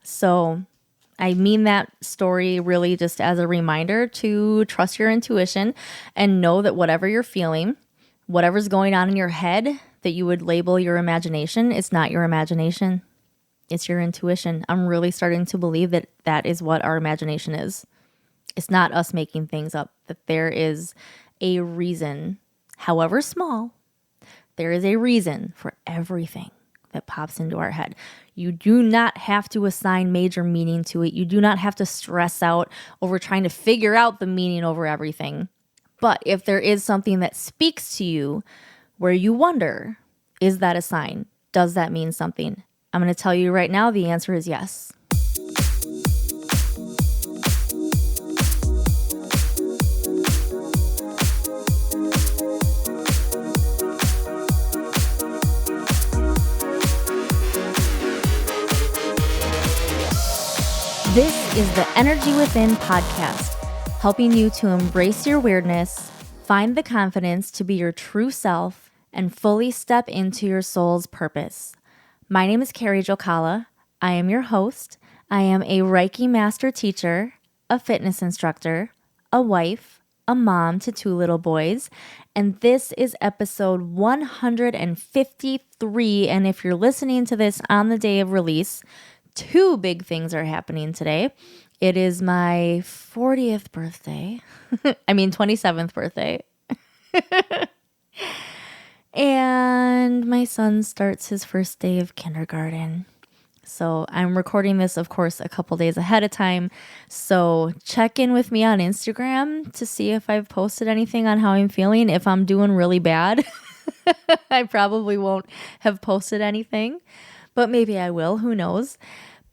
So I mean that story really just as a reminder to trust your intuition and know that whatever you're feeling, whatever's going on in your head that you would label your imagination, it's not your imagination. It's your intuition. I'm really starting to believe that that is what our imagination is. It's not us making things up, that there is a reason, however small, there is a reason for everything that pops into our head. You do not have to assign major meaning to it. You do not have to stress out over trying to figure out the meaning over everything. But if there is something that speaks to you where you wonder, is that a sign? Does that mean something? I'm going to tell you right now, the answer is yes. This is the Energy Within podcast, helping you to embrace your weirdness, find the confidence to be your true self, and fully step into your soul's purpose. My name is Carrie Jokala. I am your host. I am a Reiki master teacher, a fitness instructor, a wife, a mom to 2 little boys, and this is episode 153. And if you're listening to this on the day of release, 2 big things are happening today. It is my 40th birthday. 27th birthday. And my son starts his first day of kindergarten. So I'm recording this, of course, a couple days ahead of time. So check in with me on Instagram to see if I've posted anything on how I'm feeling. If I'm doing really bad, I probably won't have posted anything. But maybe I will, who knows?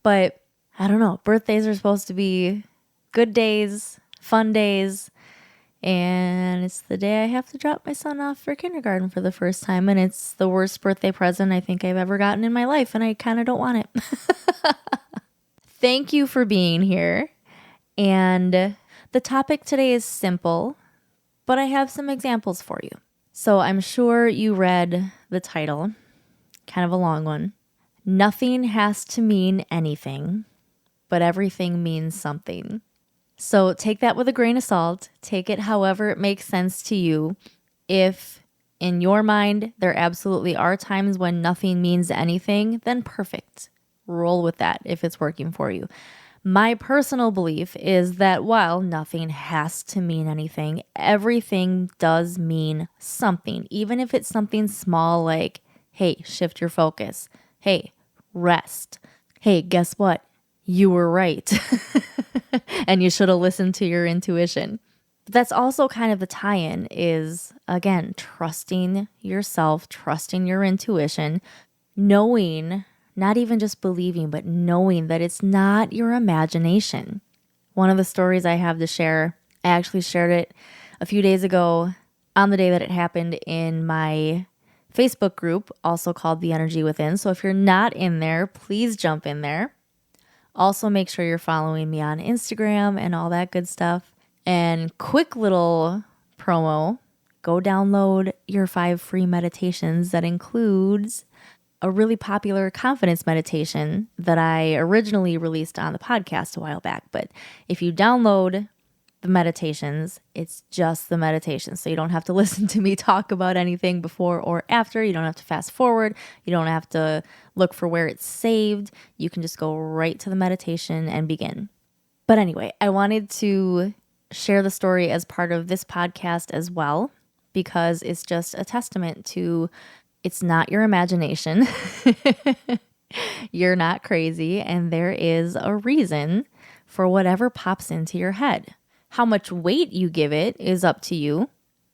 But I don't know. Birthdays are supposed to be good days, fun days. And it's the day I have to drop my son off for kindergarten for the first time. And it's the worst birthday present I think I've ever gotten in my life. And I kind of don't want it. Thank you for being here. And the topic today is simple, but I have some examples for you. So I'm sure you read the title, kind of a long one. Nothing has to mean anything, but everything means something. So take that with a grain of salt. Take it however it makes sense to you. If in your mind there absolutely are times when nothing means anything, then perfect. Roll with that if it's working for you. My personal belief is that while nothing has to mean anything, everything does mean something. Even if it's something small like, hey, shift your focus. Hey, rest. Hey, guess what? You were right. And you should have listened to your intuition. But that's also kind of the tie-in is, again, trusting yourself, trusting your intuition, knowing, not even just believing, but knowing that it's not your imagination. One of the stories I have to share, I actually shared it a few days ago on the day that it happened in my Facebook group, also called The Energy Within. So if you're not in there, please jump in there. Also, make sure you're following me on Instagram and all that good stuff. And quick little promo, go download your 5 free meditations. That includes a really popular confidence meditation that I originally released on the podcast a while back. But if you download the meditations, it's just the meditation. So you don't have to listen to me talk about anything before or after. You don't have to fast forward. You don't have to look for where it's saved. You can just go right to the meditation and begin. But anyway, I wanted to share the story as part of this podcast as well, because it's just a testament to it's not your imagination. You're not crazy, and there is a reason for whatever pops into your head. How much weight you give it is up to you.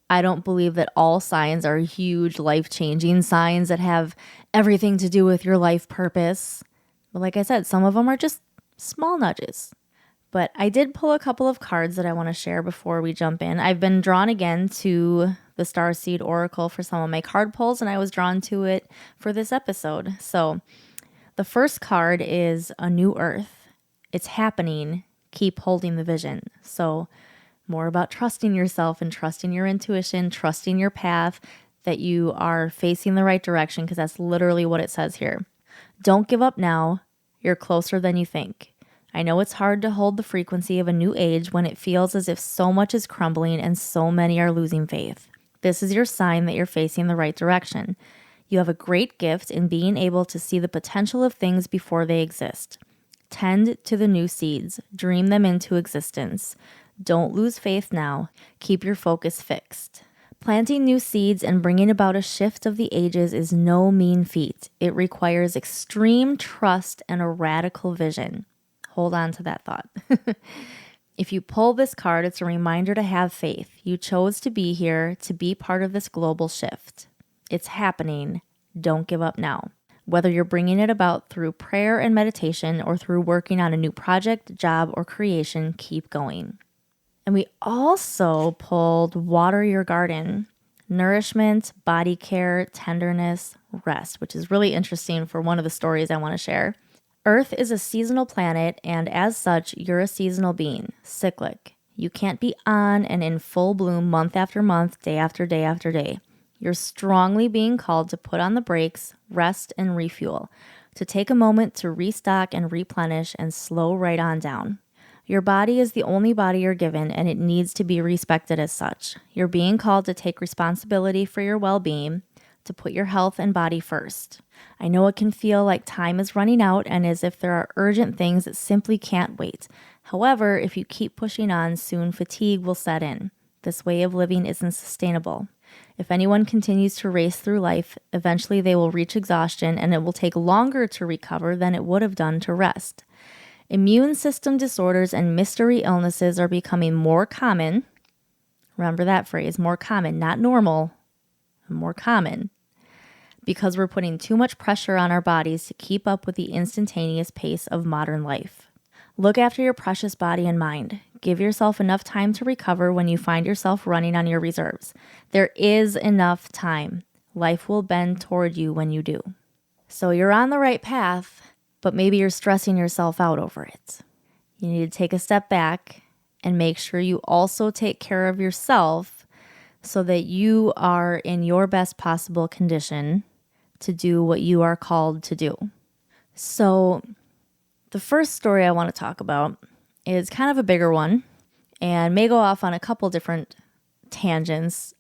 I don't believe that all signs are huge, life-changing signs that have everything to do with your life purpose. But like I said, some of them are just small nudges. But I did pull a couple of cards that I want to share before we jump in. I've been drawn again to the Starseed Oracle for some of my card pulls, and I was drawn to it for this episode. So the first card is A New Earth. It's happening. Keep holding the vision. So more about trusting yourself and trusting your intuition, trusting your path, that you are facing the right direction, because that's literally what it says here. Don't give up now. You're closer than you think. I know it's hard to hold the frequency of a new age when it feels as if so much is crumbling and so many are losing faith. This is your sign that you're facing the right direction. You have a great gift in being able to see the potential of things before they exist. Tend to the new seeds. Dream them into existence. Don't lose faith now. Keep your focus fixed. Planting new seeds and bringing about a shift of the ages is no mean feat. It requires extreme trust and a radical vision. Hold on to that thought. If you pull this card, it's a reminder to have faith. You chose to be here, to be part of this global shift. It's happening. Don't give up now. Whether you're bringing it about through prayer and meditation or through working on a new project, job, or creation, keep going. And we also pulled Water Your Garden, nourishment, body care, tenderness, rest, which is really interesting for one of the stories I want to share. Earth is a seasonal planet, and as such, you're a seasonal being, cyclic. You can't be on and in full bloom month after month, day after day after day. You're strongly being called to put on the brakes, rest, and refuel, to take a moment to restock and replenish and slow right on down. Your body is the only body you're given, and it needs to be respected as such. You're being called to take responsibility for your well-being, to put your health and body first. I know it can feel like time is running out and as if there are urgent things that simply can't wait. However, if you keep pushing on, soon fatigue will set in. This way of living isn't sustainable. If anyone continues to race through life, eventually they will reach exhaustion and it will take longer to recover than it would have done to rest. Immune system disorders and mystery illnesses are becoming more common. Remember that phrase, more common, not normal, more common, because we're putting too much pressure on our bodies to keep up with the instantaneous pace of modern life. Look after your precious body and mind. Give yourself enough time to recover when you find yourself running on your reserves. There is enough time. Life will bend toward you when you do. So you're on the right path, but maybe you're stressing yourself out over it. You need to take a step back and make sure you also take care of yourself so that you are in your best possible condition to do what you are called to do. So the first story I want to talk about is kind of a bigger one and may go off on a couple different tangents,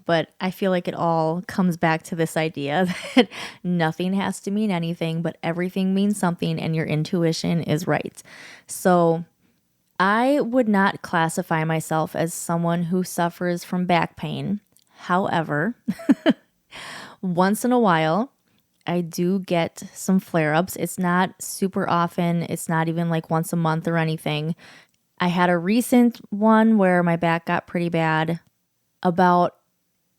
but I feel like it all comes back to this idea that nothing has to mean anything, but everything means something and your intuition is right. So I would not classify myself as someone who suffers from back pain. However, once in a while, I do get some flare-ups. It's not super often. It's not even like once a month or anything. I had a recent one where my back got pretty bad. About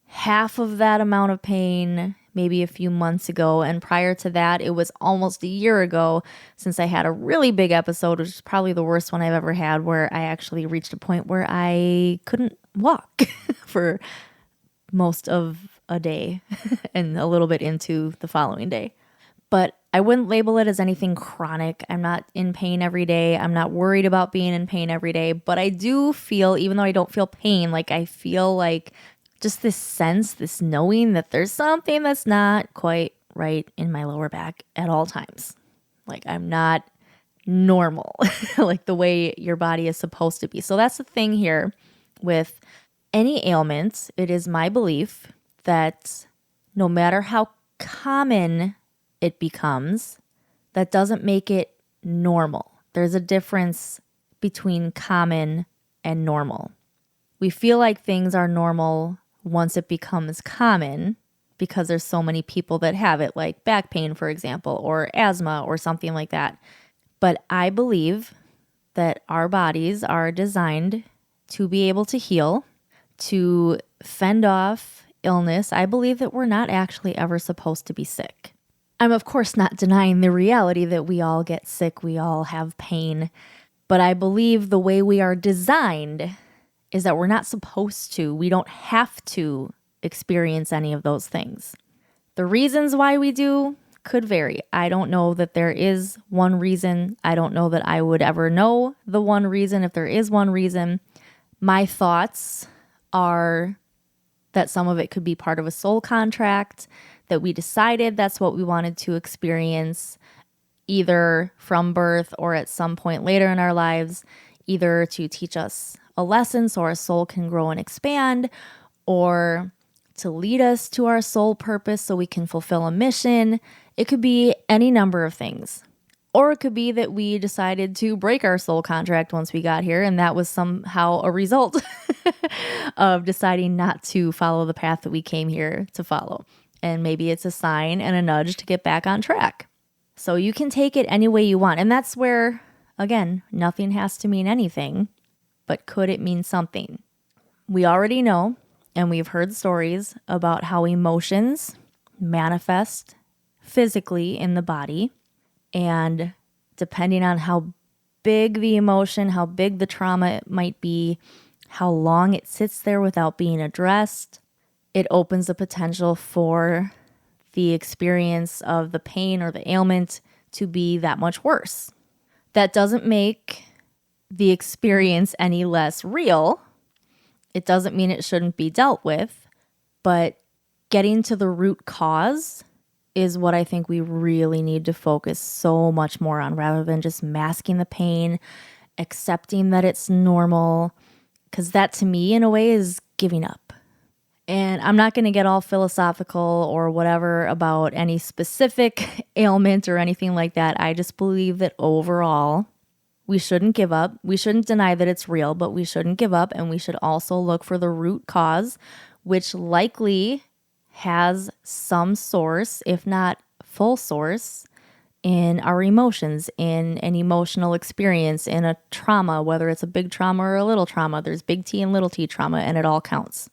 half of that amount of pain maybe a few months ago. And prior to that, it was almost a year ago since I had a really big episode, which is probably the worst one I've ever had, where I actually reached a point where I couldn't walk for most of a day and a little bit into the following day. But I wouldn't label it as anything chronic. I'm not in pain every day. I'm not worried about being in pain every day. But I do feel, even though I don't feel pain, like I feel like just this sense, this knowing that there's something that's not quite right in my lower back at all times. Like I'm not normal, like the way your body is supposed to be. So that's the thing here with any ailment. It is my belief that no matter how common it becomes, that doesn't make it normal. There's a difference between common and normal. We feel like things are normal once it becomes common because there's so many people that have it, like back pain, for example, or asthma or something like that. But I believe that our bodies are designed to be able to heal, to fend off illness. I believe that we're not actually ever supposed to be sick. I'm of course not denying the reality that we all get sick, we all have pain, but I believe the way we are designed is that we're not supposed to, we don't have to experience any of those things. The reasons why we do could vary. I don't know that there is one reason. I don't know that I would ever know the one reason if there is one reason. My thoughts are that some of it could be part of a soul contract, that we decided that's what we wanted to experience. either from birth or at some point later in our lives, either to teach us a lesson so our soul can grow and expand, or to lead us to our soul purpose so we can fulfill a mission. It could be any number of things. Or it could be that we decided to break our soul contract once we got here, and that was somehow a result of deciding not to follow the path that we came here to follow. And maybe it's a sign and a nudge to get back on track. So you can take it any way you want. And that's where, again, nothing has to mean anything, but could it mean something? We already know, and we've heard stories about how emotions manifest physically in the body. And depending on how big the emotion, how big the trauma it might be, how long it sits there without being addressed, it opens the potential for the experience of the pain or the ailment to be that much worse. That doesn't make the experience any less real. It doesn't mean it shouldn't be dealt with, but getting to the root cause is what I think we really need to focus so much more on, rather than just masking the pain, accepting that it's normal, because that to me in a way is giving up. And I'm not going to get all philosophical or whatever about any specific ailment or anything like that. I just believe that overall, we shouldn't give up. We shouldn't deny that it's real, but we shouldn't give up. And we should also look for the root cause, which likely has some source, if not full source, in our emotions, in an emotional experience, in a trauma, whether it's a big trauma or a little trauma. There's big T and little t trauma, and it all counts.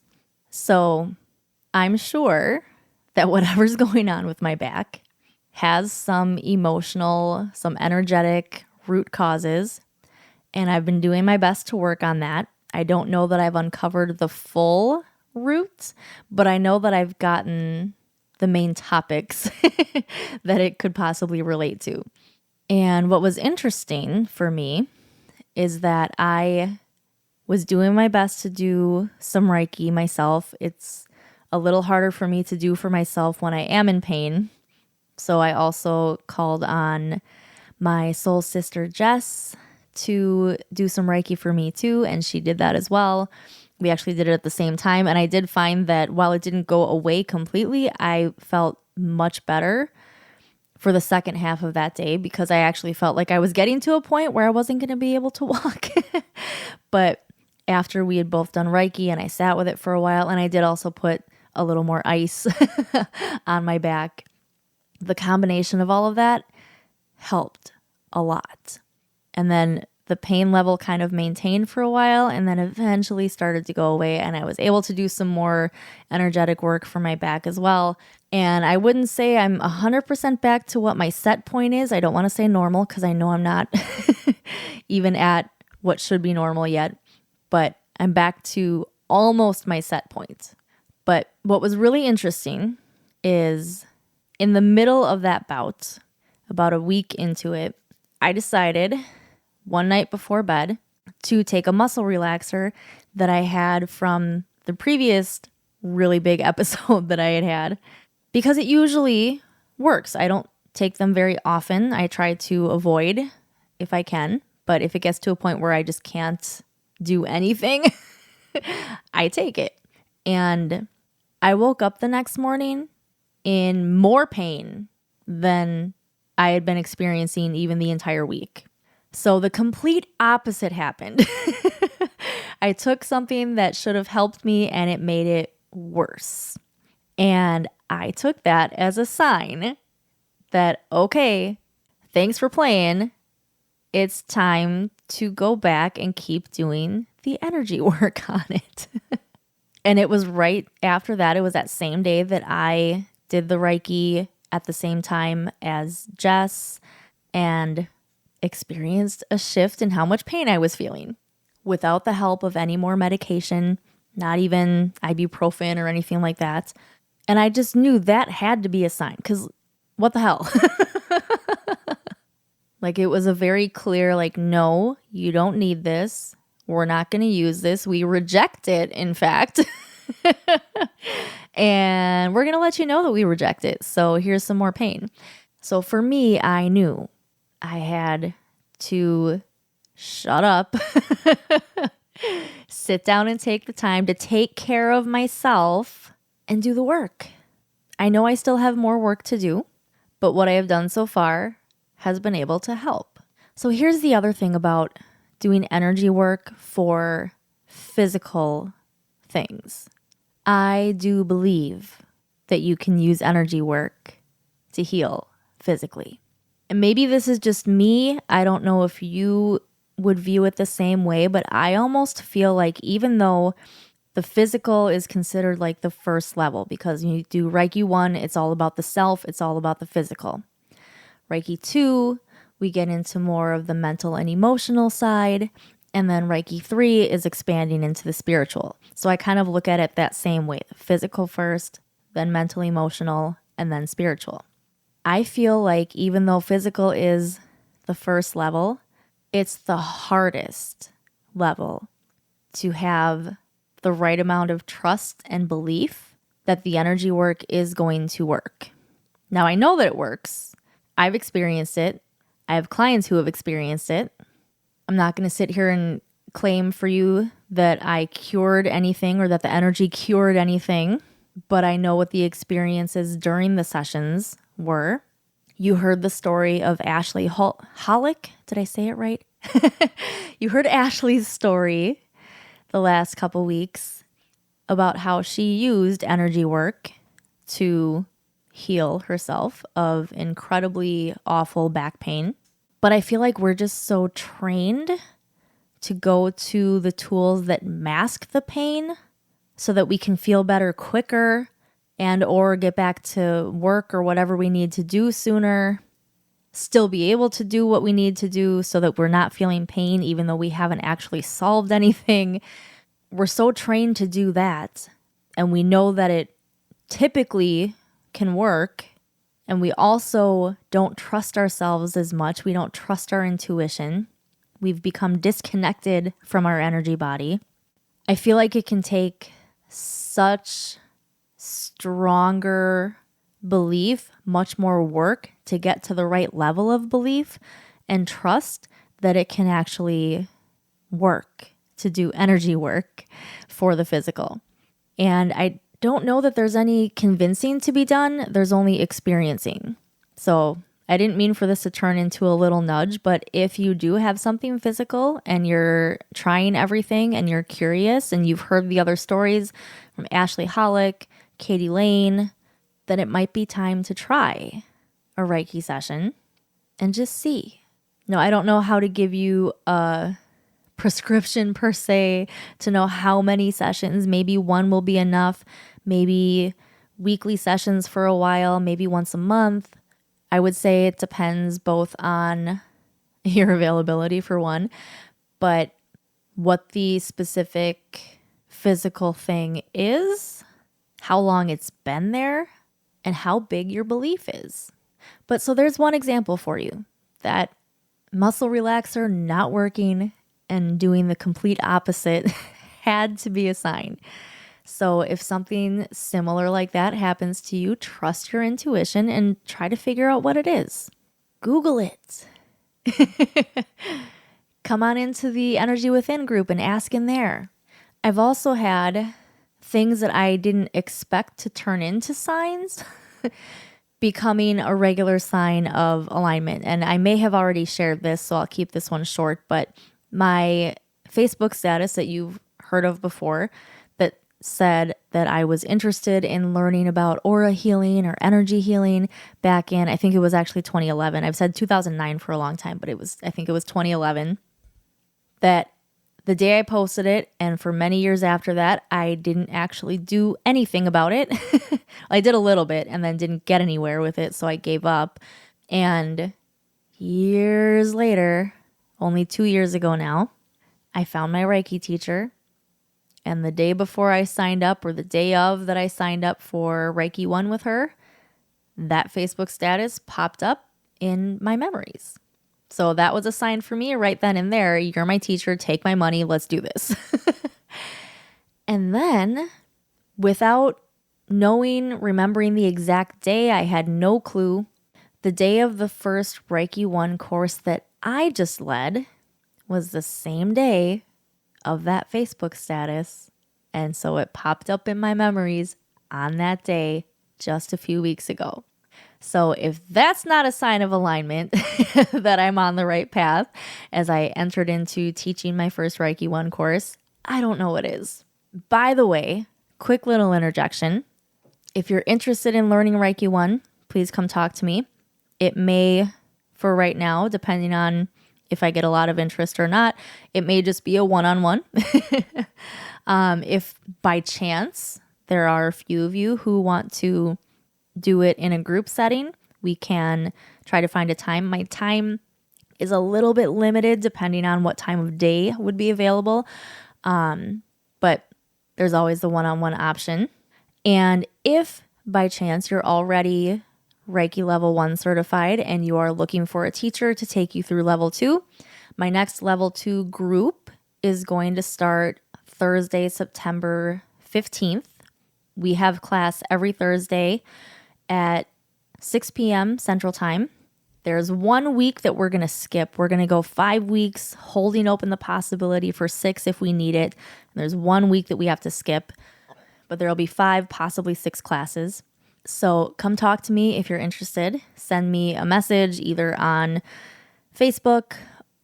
So I'm sure that whatever's going on with my back has some emotional, some energetic root causes, and I've been doing my best to work on that. I don't know that I've uncovered the full root, but I know that I've gotten the main topics that it could possibly relate to. And what was interesting for me is that I was doing my best to do some Reiki myself. It's a little harder for me to do for myself when I am in pain. So I also called on my soul sister Jess to do some Reiki for me too, and she did that as well. We actually did it at the same time, and I did find that while it didn't go away completely, I felt much better for the second half of that day, because I actually felt like I was getting to a point where I wasn't going to be able to walk. But after we had both done Reiki and I sat with it for a while, and I did also put a little more ice on my back, the combination of all of that helped a lot. And then the pain level kind of maintained for a while, and then eventually started to go away, and I was able to do some more energetic work for my back as well. And I wouldn't say I'm 100% back to what my set point is. I don't want to say normal, because I know I'm not even at what should be normal yet, but I'm back to almost my set point. But what was really interesting is in the middle of that bout, about a week into it, I decided one night before bed to take a muscle relaxer that I had from the previous really big episode that I had, because it usually works. I don't take them very often. I try to avoid if I can, but if it gets to a point where I just can't do anything, I take it. And I woke up the next morning in more pain than I had been experiencing even the entire week. So the complete opposite happened. I took something that should have helped me and it made it worse. And I took that as a sign that, okay, thanks for playing. It's time to go back and keep doing the energy work on it. And it was right after that. It was that same day that I did the Reiki at the same time as Jess, and experienced a shift in how much pain I was feeling without the help of any more medication, not even ibuprofen or anything like that. And I just knew that had to be a sign, because what the hell? Like, it was a very clear, like, no, you don't need this. We're not going to use this. We reject it, in fact. And we're going to let you know that we reject it. So here's some more pain. So for me, I knew I had to shut up, sit down and take the time to take care of myself and do the work. I know I still have more work to do, but what I have done so far has been able to help. So here's the other thing about doing energy work for physical things. I do believe that you can use energy work to heal physically. And maybe this is just me. I don't know if you would view it the same way, but I almost feel like even though the physical is considered like the first level, because when you do Reiki 1, it's all about the self, it's all about the physical. Reiki 2, we get into more of the mental and emotional side, and then Reiki 3 is expanding into the spiritual. So I kind of look at it that same way, the physical first, then mental, emotional, and then spiritual. I feel like even though physical is the first level, it's the hardest level to have the right amount of trust and belief that the energy work is going to work. Now, I know that it works. I've experienced it. I have clients who have experienced it. I'm not going to sit here and claim for you that I cured anything or that the energy cured anything, but I know what the experiences during the sessions were. You heard the story of Ashley Hollick. Did I say it right? You heard Ashley's story the last couple weeks about how she used energy work to heal herself of incredibly awful back pain. But I feel like we're just so trained to go to the tools that mask the pain so that we can feel better quicker and or get back to work or whatever we need to do sooner, still be able to do what we need to do so that we're not feeling pain even though we haven't actually solved anything. We're so trained to do that, and we know that it typically can work, and we also don't trust ourselves as much. We don't trust our intuition. We've become disconnected from our energy body. I feel like it can take such stronger belief, much more work to get to the right level of belief and trust that it can actually work to do energy work for the physical. And I don't know that there's any convincing to be done. There's only experiencing. So I didn't mean for this to turn into a little nudge, but if you do have something physical and you're trying everything and you're curious and you've heard the other stories from Ashley Hollick, Katie Lane, then it might be time to try a Reiki session and just see. No, I don't know how to give you a prescription per se to know how many sessions. Maybe one will be enough. Maybe weekly sessions for a while, maybe once a month. I would say it depends both on your availability for one, but what the specific physical thing is, how long it's been there, and how big your belief is. But so there's one example for you. That muscle relaxer not working and doing the complete opposite had to be a sign. So if something similar like that happens to you, trust your intuition and try to figure out what it is. Google it. Come on into the Energy Within group and ask in there. I've also had things that I didn't expect to turn into signs becoming a regular sign of alignment. And I may have already shared this, so I'll keep this one short, but my Facebook status that you've heard of before that said that I was interested in learning about aura healing or energy healing back in, I think it was actually 2011. I've said 2009 for a long time, but I think it was 2011. That the day I posted it, and for many years after that, I didn't actually do anything about it. I did a little bit and then didn't get anywhere with it, so I gave up. And years later, only 2 years ago now, I found my Reiki teacher. And the day before I signed up, or the day of that I signed up for Reiki 1 with her, that Facebook status popped up in my memories. So that was a sign for me right then and there. You're my teacher. Take my money. Let's do this. And then, without remembering the exact day, I had no clue, The day of the first Reiki 1 course that I just led was the same day of that Facebook status. And so it popped up in my memories on that day just a few weeks ago. So if that's not a sign of alignment that I'm on the right path as I entered into teaching my first Reiki 1 course, I don't know what is. By the way, quick little interjection. If you're interested in learning Reiki 1, please come talk to me. It may, for right now, depending on if I get a lot of interest or not, it may just be a one-on-one. If by chance there are a few of you who want to do it in a group setting, we can try to find a time. My time is a little bit limited depending on what time of day would be available. But there's always the one-on-one option. And if by chance you're already Reiki level 1 certified and you are looking for a teacher to take you through level 2, my next level 2 group is going to start Thursday, September 15th. We have class every Thursday at 6 p.m. Central Time. There's 1 week that we're going to skip. We're going to go 5 weeks, holding open the possibility for 6 if we need it. There's 1 week that we have to skip, but there'll be 5, possibly 6 classes. So come talk to me if you're interested. Send me a message either on Facebook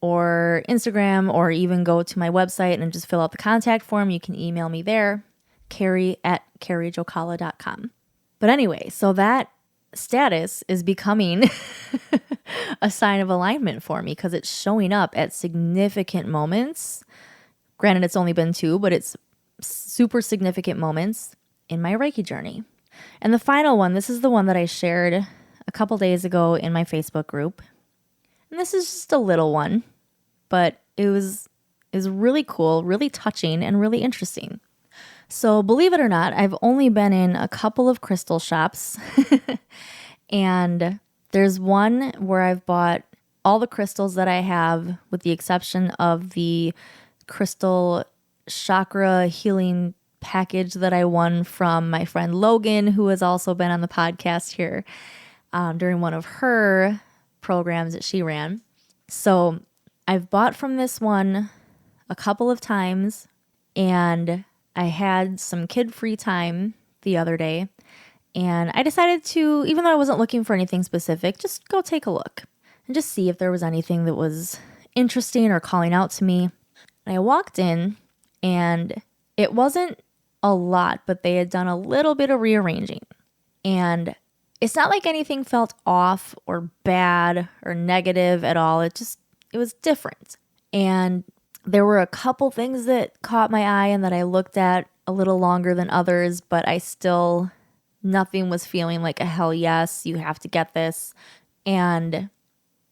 or Instagram, or even go to my website and just fill out the contact form. You can email me there, carrie@carriejocala.com. But anyway, so that status is becoming a sign of alignment for me because it's showing up at significant moments. Granted, it's only been 2, but it's super significant moments in my Reiki journey. And the final one, this is the one that I shared a couple days ago in my Facebook group. And this is just a little one, but is really cool, really touching, and really interesting. So believe it or not, I've only been in a couple of crystal shops. And there's one where I've bought all the crystals that I have, with the exception of the crystal chakra healing package that I won from my friend Logan, who has also been on the podcast here during one of her programs that she ran. So I've bought from this one a couple of times, and I had some kid-free time the other day, and I decided to, even though I wasn't looking for anything specific, just go take a look and just see if there was anything that was interesting or calling out to me. And I walked in, and it wasn't a lot, but they had done a little bit of rearranging. And it's not like anything felt off or bad or negative at all. It was different. And there were a couple things that caught my eye and that I looked at a little longer than others, but nothing was feeling like a hell yes, you have to get this. And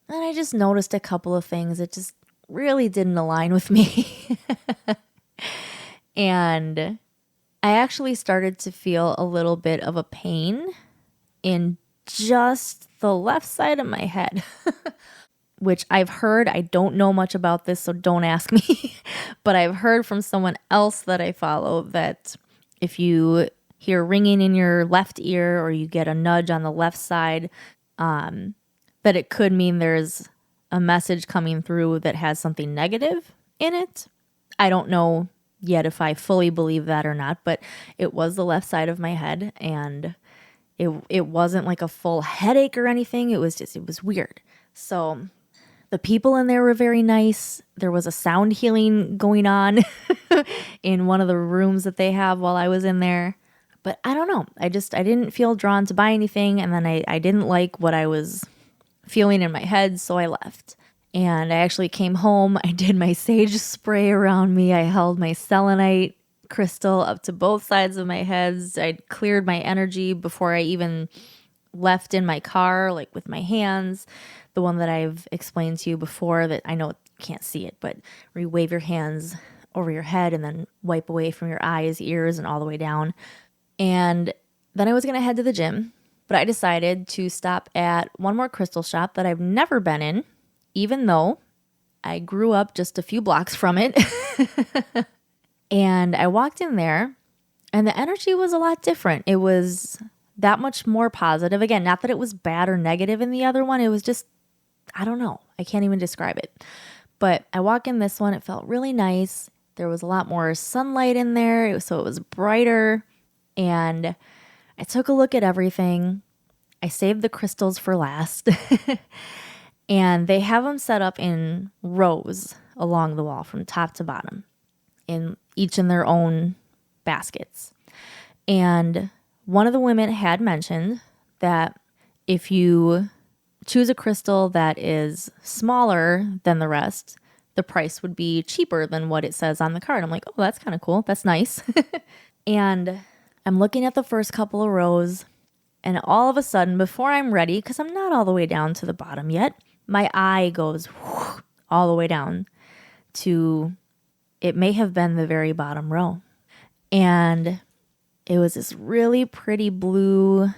then I just noticed a couple of things that just really didn't align with me. And I actually started to feel a little bit of a pain in just the left side of my head, which I've heard. I don't know much about this, so don't ask me. But I've heard from someone else that I follow that if you hear ringing in your left ear or you get a nudge on the left side, that it could mean there's a message coming through that has something negative in it. I don't know yet if I fully believe that or not, but it was the left side of my head, and it wasn't like a full headache or anything. It was weird. So the people in there were very nice. There was a sound healing going on in one of the rooms that they have while I was in there. But I don't know. I didn't feel drawn to buy anything, and then I didn't like what I was feeling in my head, so I left. And I actually came home. I did my sage spray around me. I held my selenite crystal up to both sides of my heads. I cleared my energy before I even left in my car, like with my hands. The one that I've explained to you before that I know you can't see it, but where you wave your hands over your head and then wipe away from your eyes, ears, and all the way down. And then I was going to head to the gym, but I decided to stop at one more crystal shop that I've never been in, even though I grew up just a few blocks from it. And I walked in there, and the energy was a lot different. It was that much more positive. Again, not that it was bad or negative in the other one. It was just, I don't know. I can't even describe it. But I walk in this one. It felt really nice. There was a lot more sunlight in there, so it was brighter. And I took a look at everything. I saved the crystals for last. And they have them set up in rows along the wall from top to bottom, each in their own baskets. And one of the women had mentioned that if you choose a crystal that is smaller than the rest, the price would be cheaper than what it says on the card. I'm like, oh, that's kind of cool. That's nice. And I'm looking at the first couple of rows, and all of a sudden, before I'm ready, because I'm not all the way down to the bottom yet, my eye goes all the way down to, it may have been the very bottom row. And it was this really pretty blue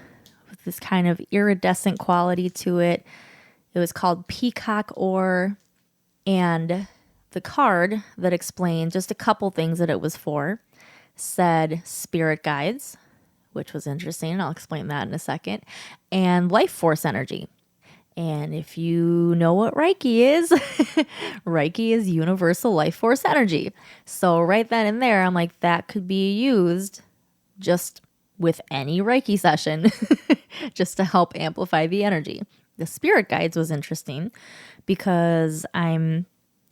with this kind of iridescent quality to it. It was called peacock ore. And the card that explained just a couple things that it was for said spirit guides, which was interesting. I'll explain that in a second. And life force energy. And if you know what Reiki is, Reiki is universal life force energy. So right then and there, I'm like, that could be used just with any Reiki session just to help amplify the energy. The spirit guides was interesting because I'm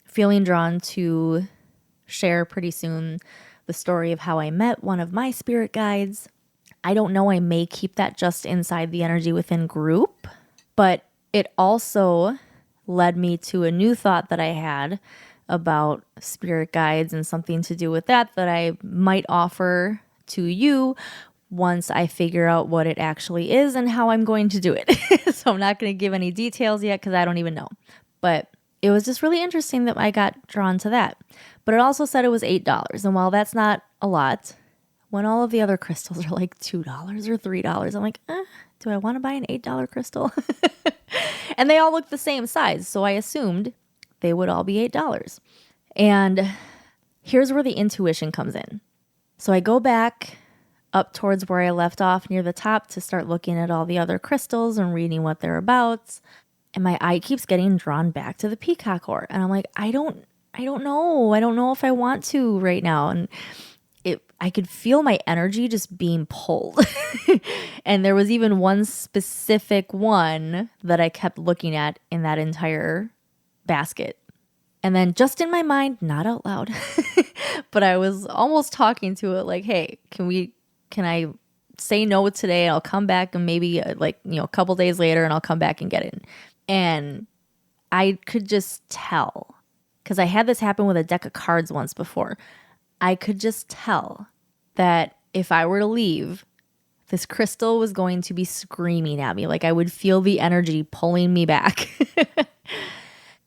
feeling drawn to share pretty soon the story of how I met one of my spirit guides. I don't know, I may keep that just inside the energy within group, but it also led me to a new thought that I had about spirit guides and something to do with that I might offer to you once I figure out what it actually is and how I'm going to do it. So I'm not going to give any details yet because I don't even know. But it was just really interesting that I got drawn to that. But it also said it was $8. And while that's not a lot, when all of the other crystals are like $2 or $3, I'm like, do I want to buy an $8 crystal? And they all look the same size. So I assumed they would all be $8. And here's where the intuition comes in. So I go back up towards where I left off near the top to start looking at all the other crystals and reading what they're about. And my eye keeps getting drawn back to the peacock ore. And I'm like, I don't know. I don't know if I want to right now. And I could feel my energy just being pulled. And there was even one specific one that I kept looking at in that entire basket. And then just in my mind, not out loud, but I was almost talking to it like, hey, can I say no today? I'll come back and maybe a couple days later and I'll come back and get it. And I could just tell, because I had this happen with a deck of cards once before. I could just tell that if I were to leave, this crystal was going to be screaming at me. Like I would feel the energy pulling me back.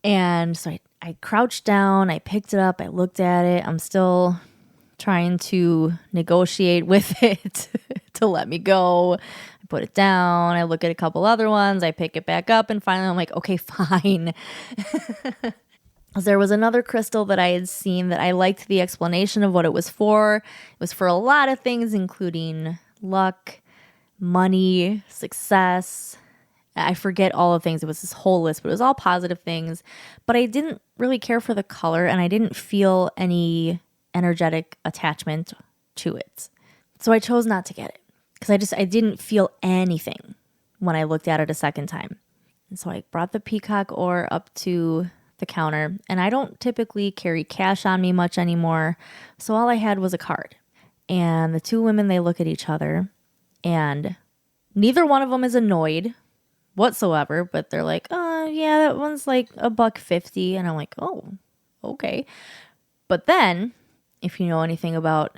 And so I crouched down, I picked it up, I looked at it. I'm still trying to negotiate with it to let me go. I put it down, I look at a couple other ones, I pick it back up, and finally I'm like, okay, fine. There was another crystal that I had seen that I liked the explanation of what it was for. It was for a lot of things, including luck, money, success. I forget all the things. It was this whole list, but it was all positive things. But I didn't really care for the color, and I didn't feel any energetic attachment to it. So I chose not to get it because I didn't feel anything when I looked at it a second time. And so I brought the peacock ore up to the counter, and I don't typically carry cash on me much anymore. So all I had was a card. And the two women, they look at each other, and neither one of them is annoyed whatsoever, but they're like, oh yeah, that one's like $1.50. And I'm like, oh, okay. But then if you know anything about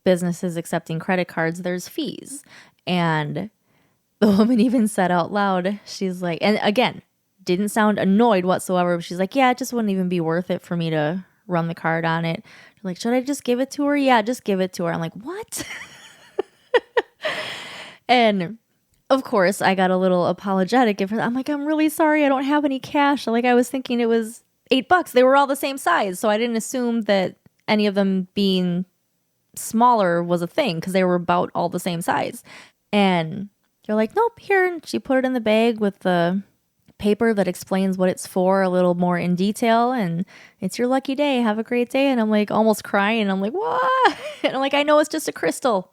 businesses accepting credit cards, there's fees. And the woman even said out loud, she's like, and again, didn't sound annoyed whatsoever, but she's like, yeah, it just wouldn't even be worth it for me to run the card on it. Like, should I just give it to her? Yeah, just give it to her. I'm like, what? And of course, I got a little apologetic. I'm like, I'm really sorry. I don't have any cash. Like, I was thinking it was $8. They were all the same size. So I didn't assume that any of them being smaller was a thing because they were about all the same size. And you're like, nope, here. And she put it in the bag with the paper that explains what it's for a little more in detail. And it's your lucky day. Have a great day. And I'm like almost crying. I'm like, what? And I'm like, I know it's just a crystal,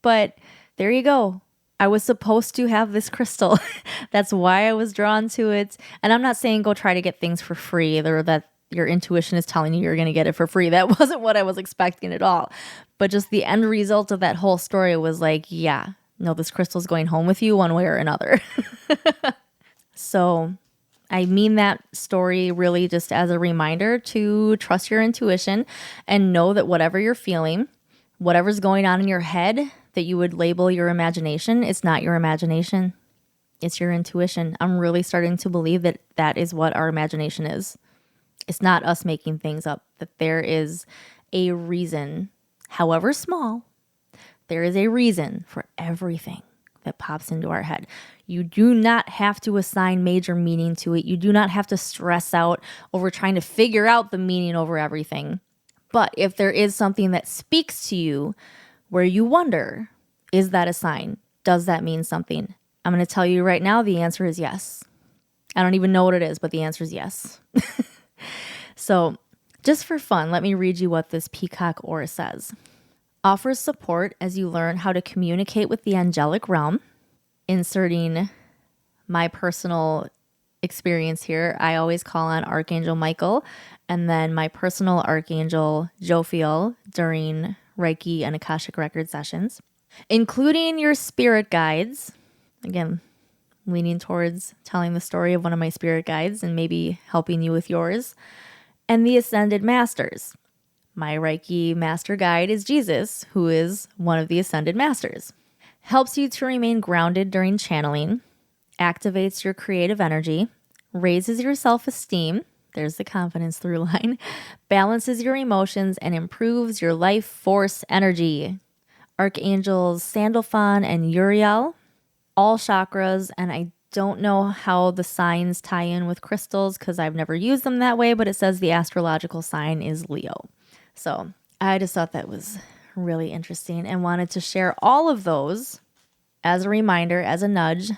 but there you go. I was supposed to have this crystal. That's why I was drawn to it. And I'm not saying go try to get things for free or that your intuition is telling you you're going to get it for free. That wasn't what I was expecting at all. But just the end result of that whole story was like, yeah, no, this crystal's going home with you one way or another. So I mean that story really just as a reminder to trust your intuition and know that whatever you're feeling, whatever's going on in your head that you would label your imagination, it's not your imagination. It's your intuition. I'm really starting to believe that that is what our imagination is. It's not us making things up, that there is a reason, however small, there is a reason for everything that pops into our head. You do not have to assign major meaning to it. You do not have to stress out over trying to figure out the meaning over everything. But if there is something that speaks to you where you wonder, is that a sign? Does that mean something? I'm going to tell you right now, the answer is yes. I don't even know what it is, but the answer is yes. So just for fun, let me read you what this peacock oar says. Offers support as you learn how to communicate with the angelic realm. Inserting my personal experience here, I always call on Archangel Michael and then my personal Archangel Jophiel during Reiki and Akashic record sessions, including your spirit guides. Again, leaning towards telling the story of one of my spirit guides and maybe helping you with yours. And the Ascended Masters. My Reiki master guide is Jesus, who is one of the Ascended Masters. Helps you to remain grounded during channeling, activates your creative energy, raises your self-esteem, there's the confidence through line, balances your emotions, and improves your life force energy. Archangels Sandalphon and Uriel, all chakras, and I don't know how the signs tie in with crystals because I've never used them that way, but it says the astrological sign is Leo. So I just thought that was really interesting and wanted to share all of those as a reminder, as a nudge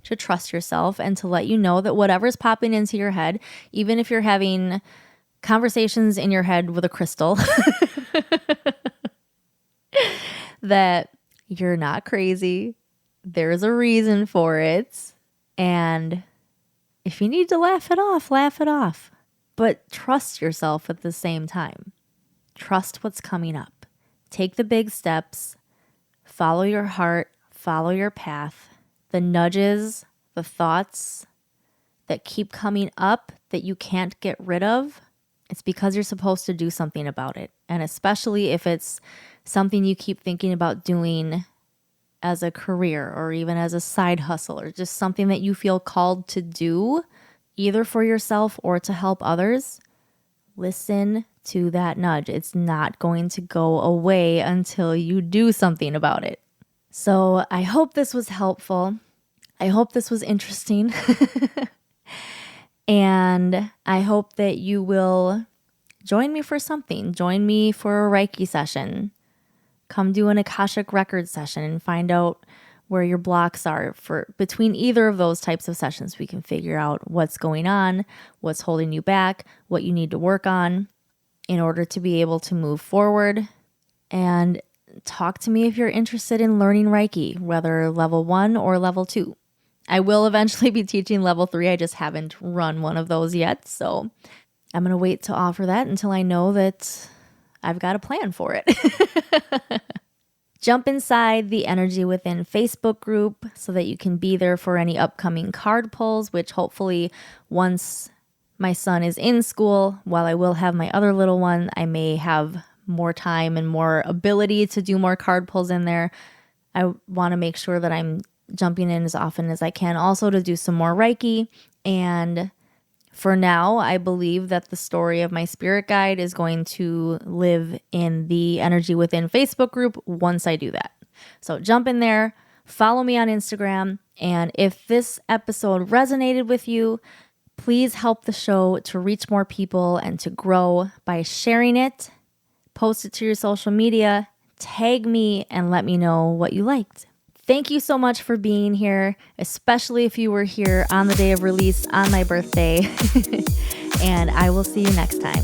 to trust yourself and to let you know that whatever's popping into your head, even if you're having conversations in your head with a crystal, that you're not crazy. There's a reason for it. And if you need to laugh it off, laugh it off. But trust yourself at the same time. Trust what's coming up. Take the big steps. Follow your heart. Follow your path. The nudges, the thoughts that keep coming up that you can't get rid of, it's because you're supposed to do something about it. And especially if it's something you keep thinking about doing as a career or even as a side hustle or just something that you feel called to do, either for yourself or to help others, listen to that nudge. It's not going to go away until you do something about it. So I hope this was helpful. I hope this was interesting. And I hope that you will join me for something. Join me for a Reiki session. Come do an Akashic record session and find out where your blocks are. For between either of those types of sessions, we can figure out what's going on, what's holding you back, what you need to work on in order to be able to move forward. And talk to me if you're interested in learning Reiki, whether level 1 or level 2. I will eventually be teaching level 3. I just haven't run one of those yet. So I'm going to wait to offer that until I know that I've got a plan for it. Jump inside the Energy Within Facebook group so that you can be there for any upcoming card pulls, which hopefully once my son is in school, while I will have my other little one, I may have more time and more ability to do more card pulls in there. I want to make sure that I'm jumping in as often as I can also to do some more Reiki. And for now, I believe that the story of my spirit guide is going to live in the Energy Within Facebook group once I do that. So jump in there, follow me on Instagram, and if this episode resonated with you, please help the show to reach more people and to grow by sharing it, post it to your social media, tag me, and let me know what you liked. Thank you so much for being here, especially if you were here on the day of release on my birthday. And I will see you next time.